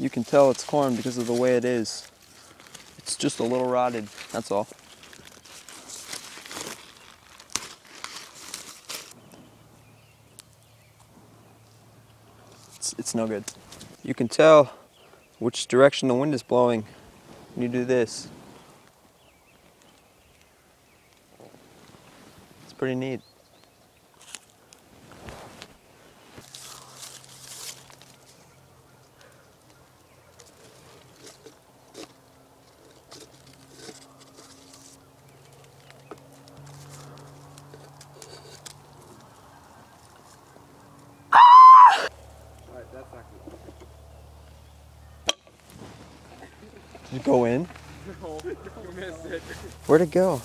You can tell it's corn because of the way it is. It's just a little rotted, that's all. It's no good. You can tell which direction the wind is blowing when you do this. It's pretty neat. Did it go in? No, you missed it. Where'd it go?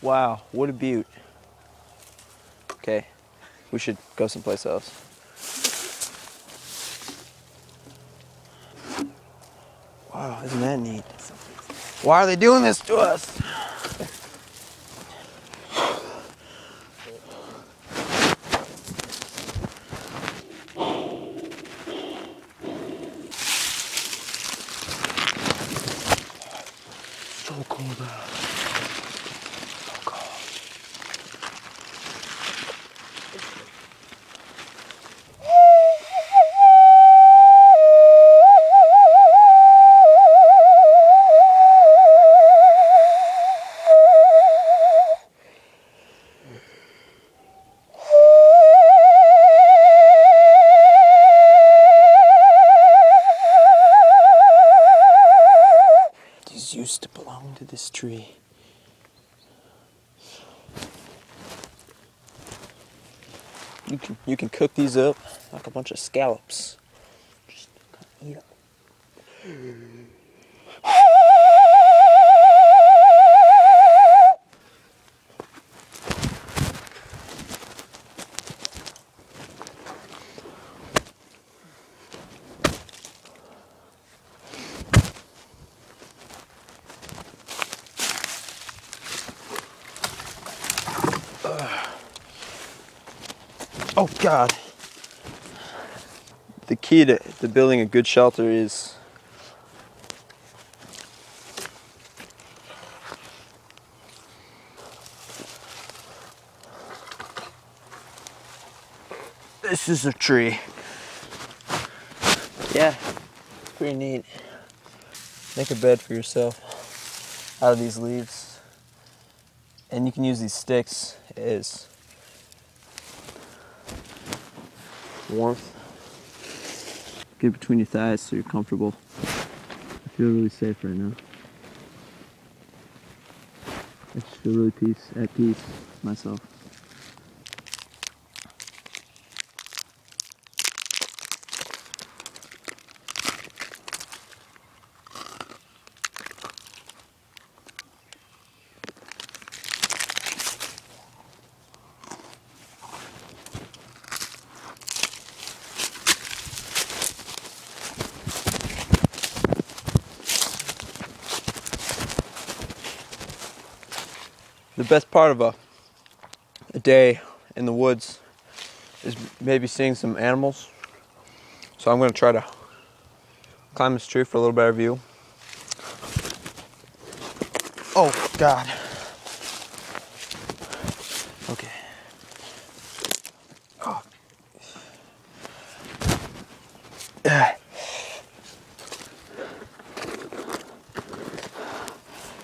Wow, what a beaut. Okay, we should go someplace else. Wow, isn't that neat? Why are they doing this to us? So cold out. So cold. These used to belong to this tree. You can cook these up like a bunch of scallops. Just eat them. Oh God. The key to building a good shelter is this is a tree. Yeah, it's pretty neat. Make a bed for yourself out of these leaves. And you can use these sticks as warmth. Get between your thighs so you're comfortable. I feel really safe right now. I just feel really at peace with myself. The best part of a day in the woods is maybe seeing some animals. So I'm going to try to climb this tree for a little better view. Oh God. Okay. Oh.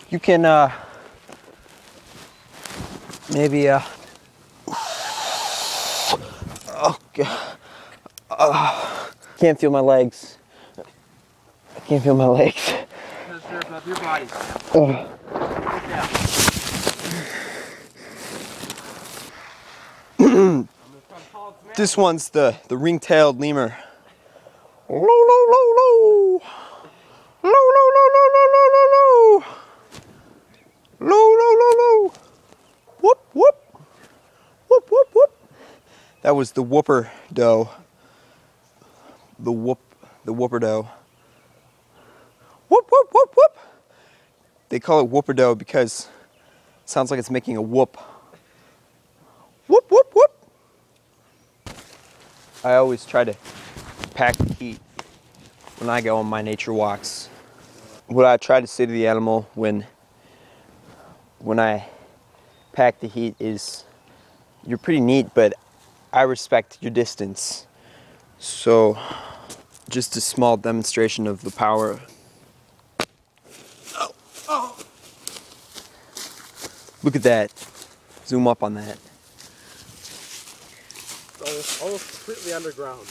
You can maybe oh God. Can't feel my legs. I can't feel my legs. Your body. This one's the ring-tailed lemur. Low, low, low, low. Low, low, low, low, low, low, low, low. Low, low, low, low. Whoop, whoop. Whoop, whoop, whoop. That was the whooper doe. The whooper doe. Whoop, whoop, whoop, whoop. They call it whooper doe because it sounds like it's making a whoop. Whoop, whoop, whoop. I always try to pack the heat when I go on my nature walks. What I try to say to the animal when I pack the heat is, you're pretty neat, but I respect your distance. So just a small demonstration of the power. Oh, oh. Look at that. Zoom up on that. Almost completely underground.